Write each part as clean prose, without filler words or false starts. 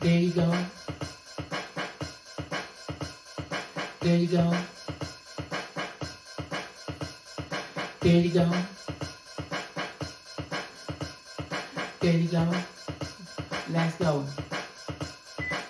There you go. There you go. There you go. There you go. Let's go.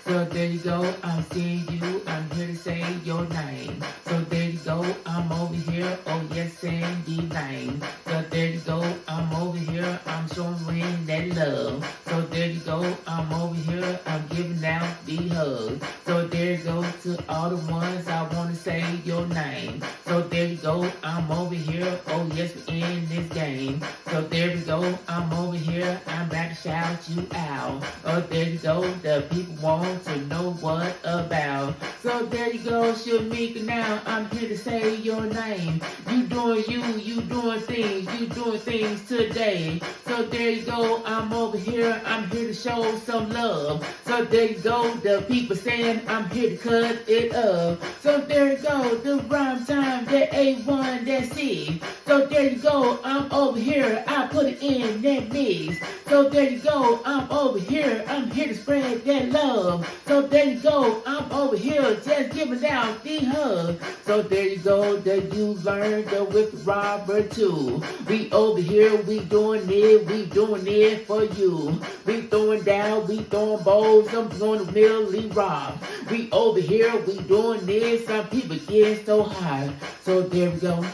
So there you go, I'm seeing you, I'm here to say your name. So there you go, I'm over here, oh yes, saying the name. So there you go, I'm over here, I'm showing that love. So there you go, I'm over here, I'm giving out the hug. So there you go, to all the ones I want to say your name. So there you go, I'm over here, oh yes, we're in this game. So there you go, I'm over here, I'm about to shout you out. Oh there you go, the people want to know what about. So there you go, Shamika, now I'm here to say your name. You doing you doing things today. So there you go, I'm over here, I'm here to show some love. So there you go, the people saying I'm here to cut it up. So there you go, the rhyme time, that A1, that's it. So there you go, I'm over here, I put it in that mix. So there you go, I'm over here, I'm here to spread that love. So there you go, I'm over here, just giving out the hug. So there you go, that you learned with Robert too. We over here, we doing it for you. We throwing down, we throwing bowls, I'm going to Millie Rock. We over here, we doing this, some people get so high. So there we go.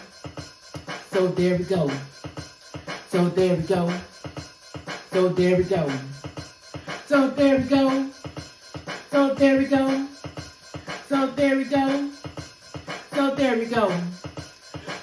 So there we go. So there we go. So there we go. So there we go. So there we go. So there we go. So there we go.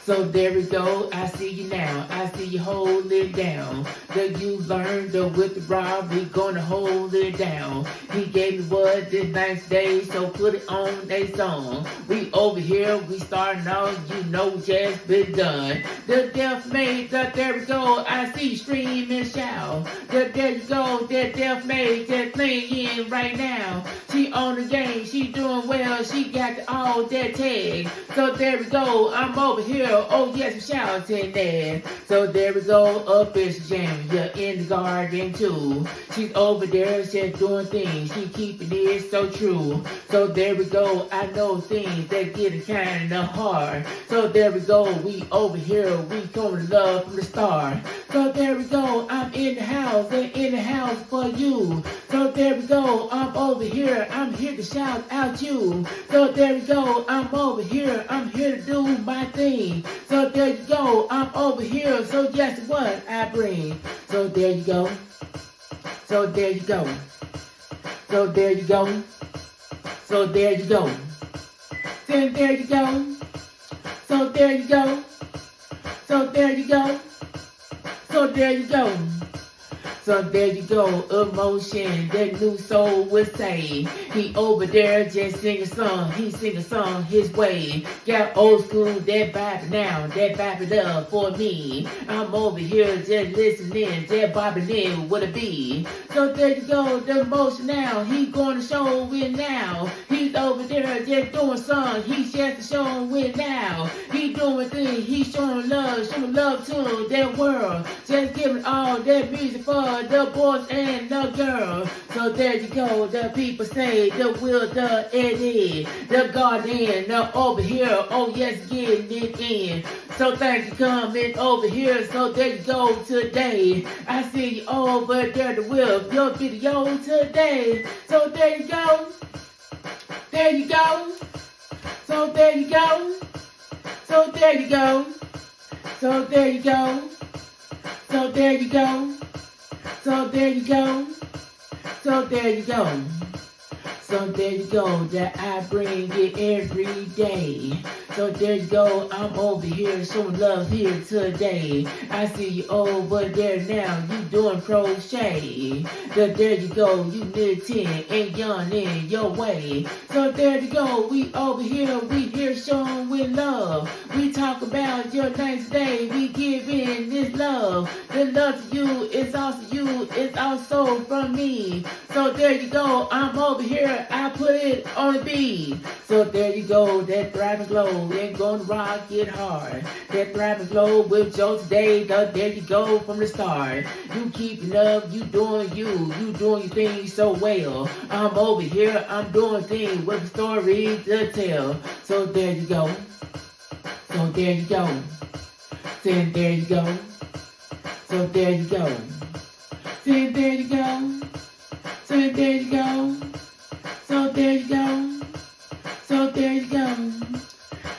So there we go, I see you now, I see you hold it down. That you learned with the Rob, we gonna hold it down. He gave me what this nice day, so put it on a song. We over here, we starting out, you know just been done. The death made, there we go, I see you stream and shout. There you go, that death made, just playing right now. She on the game, she doing well, she got all that tag. So there we go, I'm over here. Oh yes, I'm shouting there. So there we go, up is jamming. You're in the garden too. She's over there, she's doing things. She keeping it so true. So there we go, I know things that getting kinda hard. So there we go, we over here, we coming to love from the start. So there we go, I'm in the house, and in the house for you. So there we go, I'm over here, I'm here to shout out you. So there we go, I'm over here, I'm here to do my thing. So there you go, I'm over here, so guess what I bring? So there you go. So there you go. So there you go. So there you go. So there you go. So there you go. So there you go. So there you go. So there you go, emotion, that new soul would say. He over there just sing a song, he sing a song his way. Got old school, that vibe now, that vibe it up for me. I'm over here just listening, just vibing in what it be. So there you go, the emotion now, he gonna show it now. He's over there just doing song, he's just showing it now. He doing things, he's showing love to that world. Just giving all that music for the boys and the girls. So there you go, the people say the will, the Eddie, the guardian, the over here, oh yes, getting it in. So thank you coming over here, so there you go today. I see you over there to whip your video today. So there you go, there you go. So there you go, so there you go, so there you go, so there you go. So there you go. So there you go. So there you go, that I bring it every day. So there you go, I'm over here showing love here today. I see you over there now, you doing crochet. So there you go, you knitting and yarning your way. So there you go, we over here, we here showing with love. We talk about your nice day, we giving this love. The love to you, it's also from me. So there you go, I'm over here, I put it on the beat. So there you go, that thriving glow, go, and gonna rock it hard. That thrive and glow with Joe today, there you go from the start. You keeping up, you doing your thing so well. I'm over here, I'm doing things with a story to tell. So there you go. So there you go. Then there you go. So there you go. Then there you go. So there you go. So there you go. So there you go.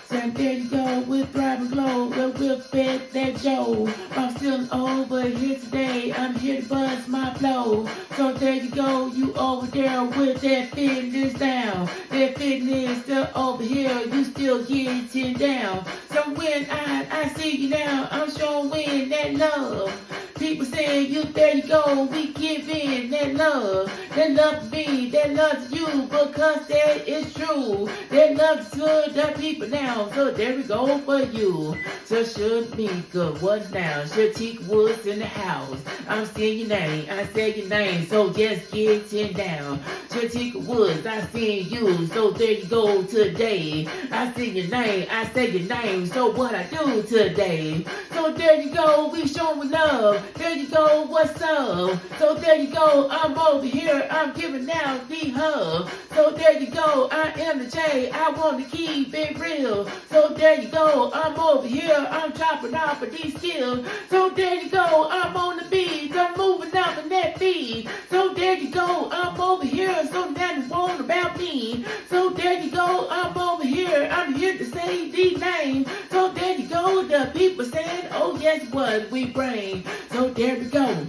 So there you go with Thrive and Glow. We'll fit that Joe. I'm still over here today. I'm here to bust my flow. So there you go. You over there with that fitness down. That fitness still over here. You still getting down. So when I see you now, I'm showing that love. People saying you, there you go, we give in that love to me, that love to you, because that is true. That love to the people now, so there we go for you. So should be good, what's now? Shatika Woods in the house. I'm saying your name, I say your name, so just get it down. Shatika Woods, I see you, so there you go today. I see your name, I say your name, so what I do today. So there you go, we showing love. There you go, what's up? So there you go, I'm over here, I'm giving out the hug. So there you go, I am the J, I want to keep it real. So there you go, I'm over here, I'm chopping off of these skills. So there you go, I'm on the beat, I'm moving up in that beat. So there you go, I'm over here, so now you want about me. So there you go, I'm over here, I'm here to say the name. So there you go, the people saying, oh yes, what we bring. So there we go.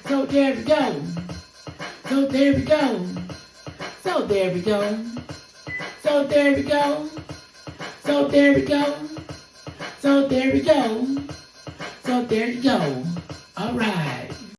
So there we go. So there we go. So there we go. So there we go. So there we go. So there we go. So there you go. All right.